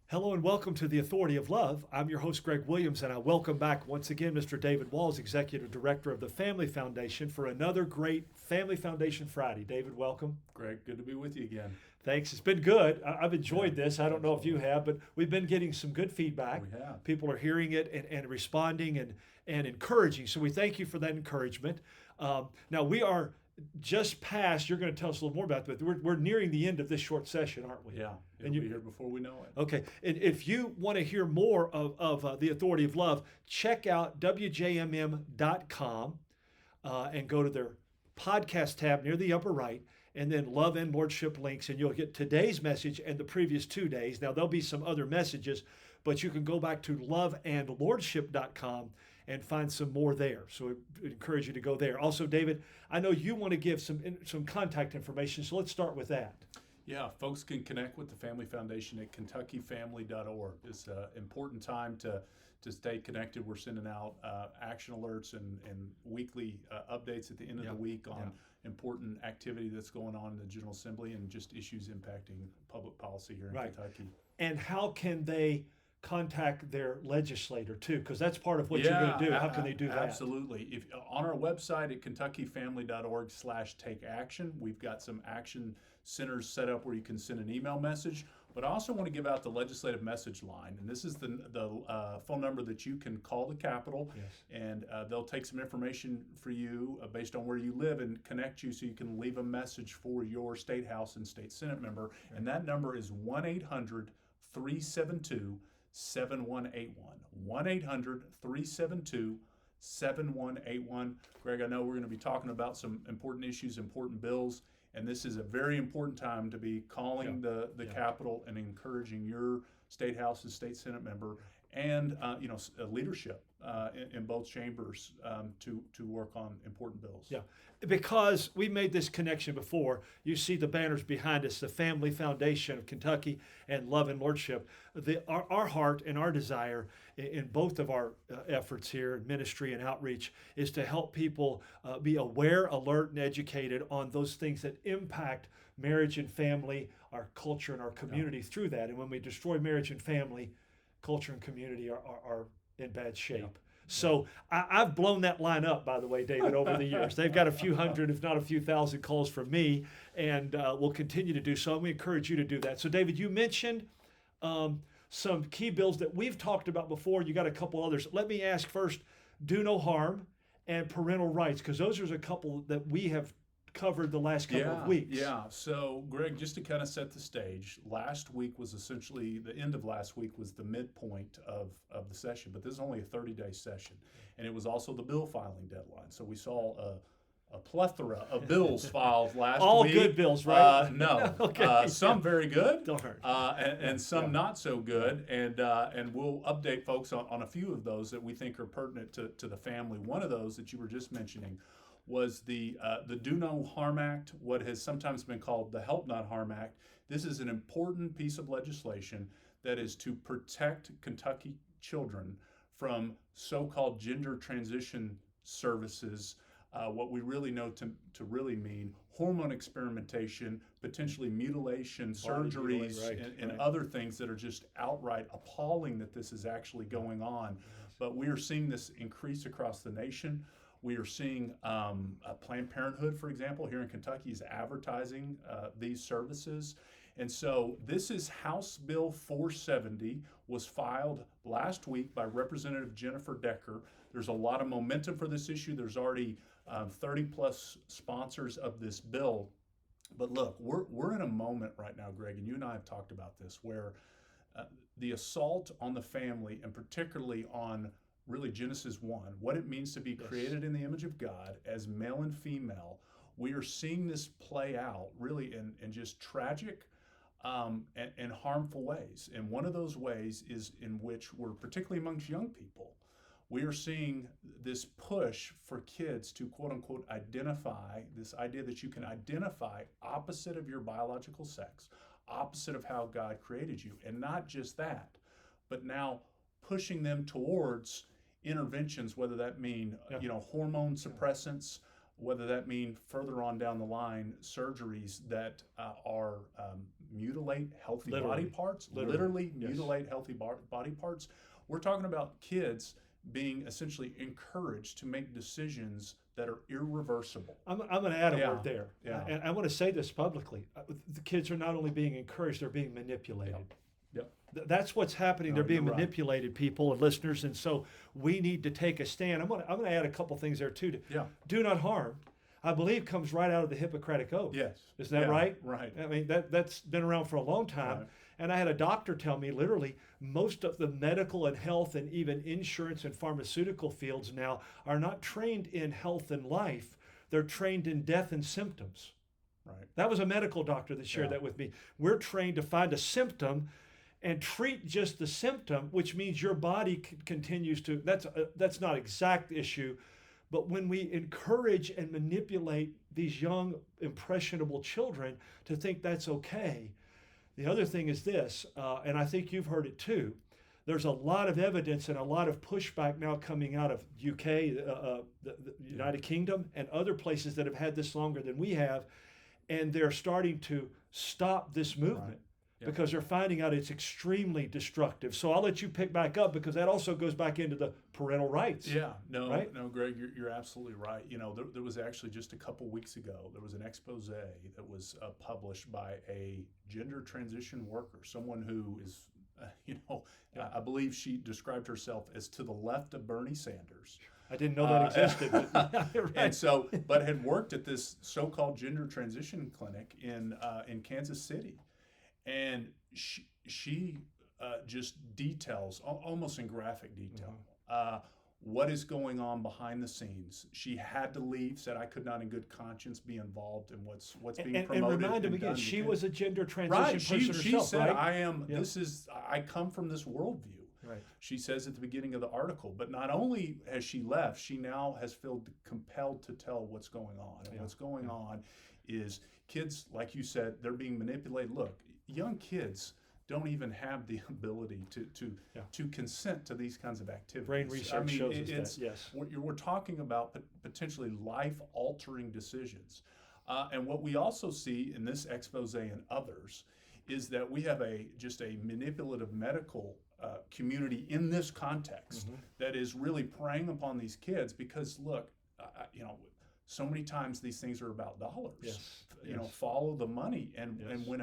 Hello and welcome to the Authority of Love. I'm your host, Greg Williams, and I welcome back once again Mr. David Walls, Executive Director of the Family Foundation, for another great Family Foundation Friday. David, welcome. Greg, good to be with you again. Thanks. It's been good. I've enjoyed Yeah, this. I don't know if you absolutely. have, but we've been getting some good feedback. We have. People are hearing it and responding and encouraging. So we thank you for that encouragement. Now we are just past, you're going to tell us a little more about that, but we're nearing the end of this short session, aren't we? Yeah, it'll And be you, here before we know it. Okay, and if you want to hear more of the Authority of Love, check out wjmm.com and go to their podcast tab near the upper right, and then Love and Lordship links, and you'll get today's message and the previous 2 days. Now, there'll be some other messages, but you can go back to loveandlordship.com and find some more there. So I encourage you to go there. Also, David, I know you want to give some contact information, so let's start with that. Yeah, folks can connect with the Family Foundation at kentuckyfamily.org. It's an important time to stay connected. We're sending out action alerts and weekly updates at the end of the week on important activity that's going on in the General Assembly and just issues impacting public policy here in Kentucky. And how can they contact their legislator too? Because that's part of what you're going to do. How can they do that? Absolutely. If on our website at kentuckyfamily.org/take-action, we've got some action centers set up where you can send an email message. But I also want to give out the legislative message line, and this is the phone number that you can call the Capitol, and they'll take some information for you based on where you live and connect you so you can leave a message for your state house and state senate member. And that number is 1-800-372 7181. 1-800-372-7181. Greg, I know we're going to be talking about some important issues, important bills, and this is a very important time to be calling the Capitol and encouraging your state house and state senate member and leadership in both chambers to work on important bills. Yeah, because we made this connection before. You see the banners behind us, the Family Foundation of Kentucky and Love and Lordship. Our heart and our desire in both of our efforts here, ministry and outreach, is to help people be aware, alert, and educated on those things that impact marriage and family, our culture and our community through that. And when we destroy marriage and family, culture and community are in bad shape. Yeah. So I've blown that line up, by the way, David, over the years. They've got a few hundred, if not a few thousand calls from me, and we'll continue to do so. And we encourage you to do that. So, David, you mentioned some key bills that we've talked about before. You got a couple others. Let me ask first, do no harm and parental rights, because those are a couple that we have covered the last couple of weeks. Yeah. So, Greg, just to kind of set the stage, last week was essentially the end of last week was the midpoint of the session, but this is only a 30-day session, and it was also the bill filing deadline. So we saw a plethora of bills filed last All week. All good bills, right? No. Okay. Some very good. Don't hurt. And some not so good. And we'll update folks on a few of those that we think are pertinent to the family. One of those that you were just mentioning was the Do No Harm Act, what has sometimes been called the Help Not Harm Act. This is an important piece of legislation that is to protect Kentucky children from so-called gender transition services, what we really know to really mean hormone experimentation, potentially mutilation, surgeries, and other things that are just outright appalling that this is actually going on. But we are seeing this increase across the nation. We are seeing Planned Parenthood, for example, here in Kentucky is advertising these services. And so this is House Bill 470, was filed last week by Representative Jennifer Decker. There's a lot of momentum for this issue. There's already 30 plus sponsors of this bill. But look, we're in a moment right now, Greg, and you and I have talked about this, where the assault on the family, and particularly on really Genesis 1, what it means to be created in the image of God as male and female, we are seeing this play out really in just tragic and harmful ways. And one of those ways is in which we're, particularly amongst young people, we are seeing this push for kids to quote unquote identify, this idea that you can identify opposite of your biological sex, opposite of how God created you. And not just that, but now pushing them towards interventions, whether that mean hormone suppressants, whether that mean further on down the line surgeries that are mutilate healthy body Literally. parts, Literally. literally Yes. mutilate healthy body parts. We're talking about kids being essentially encouraged to make decisions that are irreversible. I'm going to add a Yeah, word there. yeah. And I want to say this publicly. The kids are not only being encouraged, they're being manipulated. Yep. That's what's happening. No, They're being you're right. manipulated, people and listeners. And so we need to take a stand. I'm going to add a couple things there too. Yeah. Do not harm, I believe, comes right out of the Hippocratic Oath. Yes. Isn't that Yeah, right? Right. I mean, that's been around for a long time. Right. And I had a doctor tell me literally most of the medical and health and even insurance and pharmaceutical fields now are not trained in health and life. They're trained in death and symptoms. Right. That was a medical doctor that shared Yeah. that with me. We're trained to find a symptom and treat just the symptom, which means your body continues to. That's not exact issue, but when we encourage and manipulate these young impressionable children to think that's okay. The other thing is this, and I think you've heard it too. There's a lot of evidence and a lot of pushback now coming out of UK, the United Kingdom, and other places that have had this longer than we have, and they're starting to stop this movement. Right. Yep. Because they're finding out it's extremely destructive. So I'll let you pick back up because that also goes back into the parental rights. Yeah, no, Right? no, Greg, you're absolutely right. You know, there was actually just a couple weeks ago, there was an expose that was published by a gender transition worker, someone who is, I believe she described herself as to the left of Bernie Sanders. I didn't know that existed. Right. And so, but had worked at this so-called gender transition clinic in Kansas City, and she just details almost in graphic detail what is going on behind the scenes. She had to leave, said I could not in good conscience be involved in what's being promoted. And remind him and again, done she because- was a gender transition right. person She herself, said, right? I am. Yeah. I come from this worldview. Right. She says at the beginning of the article, but not only has she left, she now has felt compelled to tell what's going on. And Yeah. what's going on is kids, like you said, they're being manipulated. Look, young kids don't even have the ability to consent to these kinds of activities. Brain research shows us it's, that, yes. We're talking about potentially life-altering decisions. And what we also see in this expose and others is that we have just a manipulative medical community in this context that is really preying upon these kids because, look, so many times these things are about dollars. Yes. Follow the money, and Yes. and when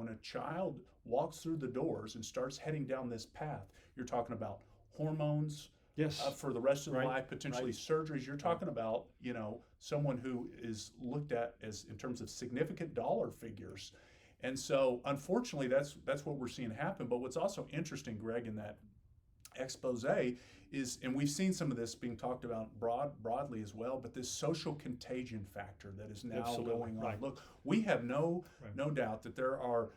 a child walks through the doors and starts heading down this path, you're talking about hormones. Yes. For the rest of their Right. life, potentially Right. surgeries. You're talking about, someone who is looked at as in terms of significant dollar figures. And so, unfortunately, that's what we're seeing happen. But what's also interesting, Greg, in that expose is, and we've seen some of this being talked about broadly as well, but this social contagion factor that is now Absolutely. going on. Right. Look, we have no Right. doubt that there are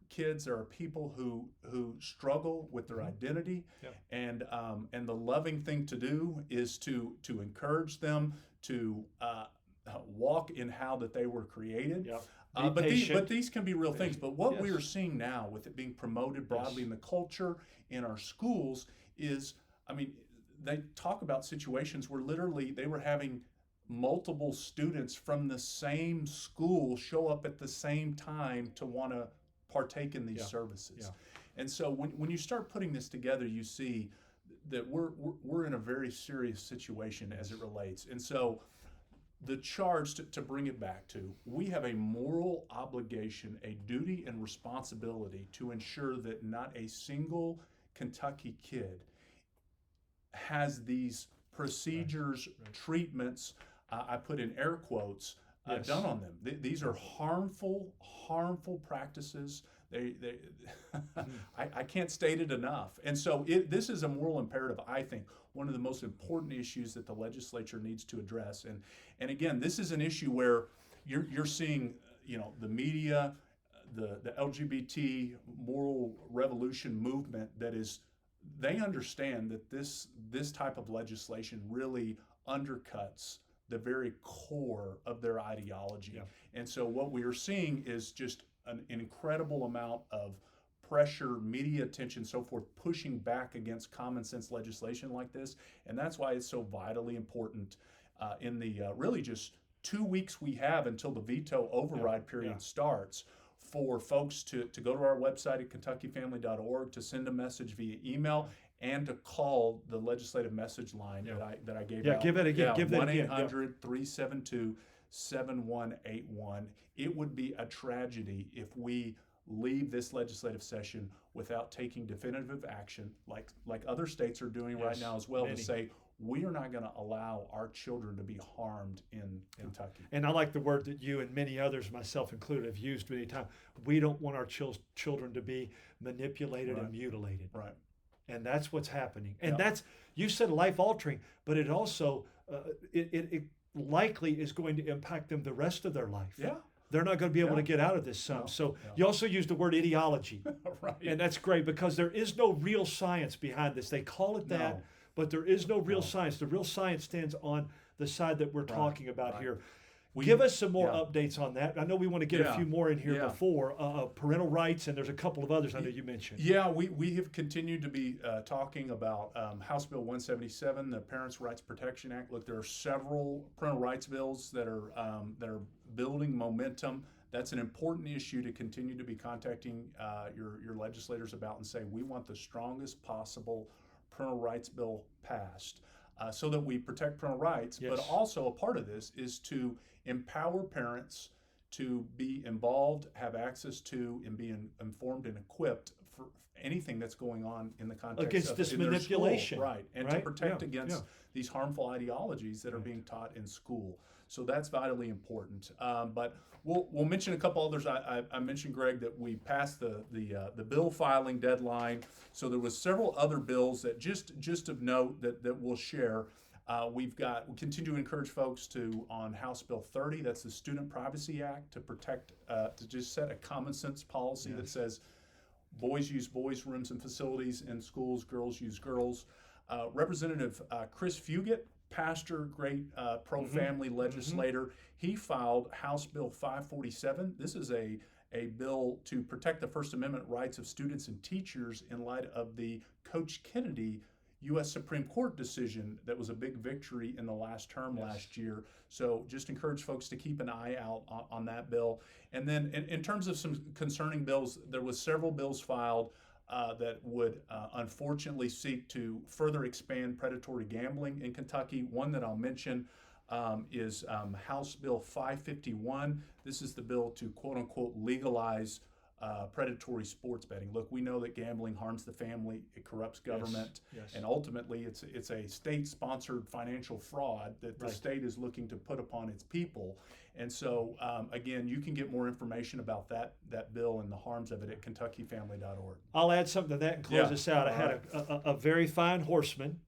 kids, there are people who struggle with their identity, Yep. and the loving thing to do is to encourage them to walk in how that they were created. Yep. But patient. these can be real things. But what we Yes. are seeing now, with it being promoted broadly Yes. in the culture, in our schools, is, they talk about situations where literally they were having multiple students from the same school show up at the same time to want to partake in these Yeah. services. Yeah. And so when you start putting this together, you see that we're in a very serious situation as it relates. And so the charge, to bring it back to, we have a moral obligation, a duty and responsibility to ensure that not a single Kentucky kid has these procedures, Right. treatments, I put in air quotes, Yes. done on them. These are harmful practices. I can't state it enough. And so this is a moral imperative, I think, one of the most important issues that the legislature needs to address. And again, this is an issue where you're seeing, the media, the LGBT moral revolution movement they understand that this type of legislation really undercuts the very core of their ideology. Yeah. And so what we are seeing is just an incredible amount of pressure, media attention, so forth, pushing back against common sense legislation like this. And that's why it's so vitally important in the really just 2 weeks we have until the veto override period starts, for folks to go to our website at kentuckyfamily.org, to send a message via email, and to call the legislative message line that I gave out. Give it again. Give that again. 1-800-372-7181. It would be a tragedy if we leave this legislative session without taking definitive action, like other states are doing right now as well, to say we are not going to allow our children to be harmed in Kentucky. And I like the word that you and many others, myself included, have used many times. We don't want our children to be manipulated and mutilated. Right. And that's what's happening. And that's, you said life altering, but it also, it likely is going to impact them the rest of their life. Yeah. They're not going to be able to get out of this You also used the word ideology. Right. And that's great, because there is no real science behind this. They call it that, but there is no real science. The real science stands on the side that we're talking about here. Give us some more updates on that. I know we want to get a few more in here before parental rights, and there's a couple of others I know you mentioned. Yeah, we have continued to be talking about House Bill 177, the Parents' Rights Protection Act. Look, there are several parental rights bills that are building momentum. That's an important issue to continue to be contacting your legislators about, and say we want the strongest possible parental rights bill passed, so that we protect parental rights. But also a part of this is to empower parents to be involved, have access to, and be informed and equipped for anything that's going on in the context against of this in their manipulation, school, and to protect against these harmful ideologies that are being taught in school. So that's vitally important. But we'll mention a couple others. I mentioned, Greg, that we passed the bill filing deadline. So there was several other bills that just of note that we'll share. We continue to encourage folks on House Bill 30. That's the Student Privacy Act, to protect, to just set a common sense policy that says boys use boys' rooms and facilities in schools, girls use girls. Representative Chris Fugit, pastor, great pro-family legislator, he filed House Bill 547. This is a bill to protect the First Amendment rights of students and teachers in light of the Coach Kennedy U.S. Supreme Court decision that was a big victory in the last term last year. So just encourage folks to keep an eye out on that bill. And then in terms of some concerning bills, there was several bills filed that would unfortunately seek to further expand predatory gambling in Kentucky. One that I'll mention is House Bill 551. This is the bill to quote unquote legalize predatory sports betting. Look, we know that gambling harms the family, it corrupts government, and ultimately it's a state-sponsored financial fraud that the state is looking to put upon its people. And so, again, you can get more information about that bill and the harms of it at kentuckyfamily.org. I'll add something to that and close us out. I had a very fine horseman,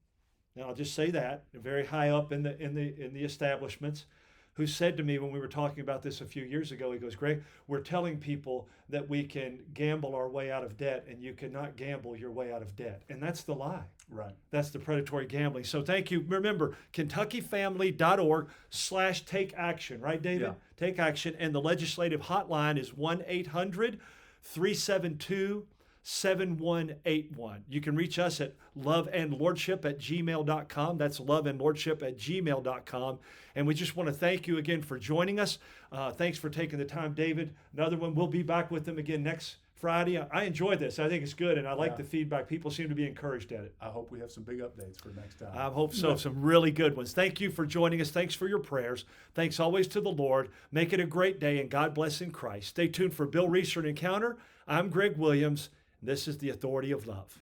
and I'll just say that, very high up in the establishments, who said to me when we were talking about this a few years ago, he goes, Greg, we're telling people that we can gamble our way out of debt, and you cannot gamble your way out of debt. And that's the lie. Right. That's the predatory gambling. So thank you. Remember, kentuckyfamily.org/take action, right, David? Yeah. Take action. And the legislative hotline is 1-800-372-7181. You can reach us at loveandlordship@gmail.com. That's loveandlordship@gmail.com. And we just want to thank you again for joining us. Thanks for taking the time, David. Another one, we'll be back with them again next Friday. I enjoyed this. I think it's good, and I like the feedback. People seem to be encouraged at it. I hope we have some big updates for next time. I hope so. Some really good ones. Thank you for joining us. Thanks for your prayers. Thanks always to the Lord. Make it a great day, and God bless in Christ. Stay tuned for Bill Reeser Encounter. I'm Greg Williams. This is the Authority of Love.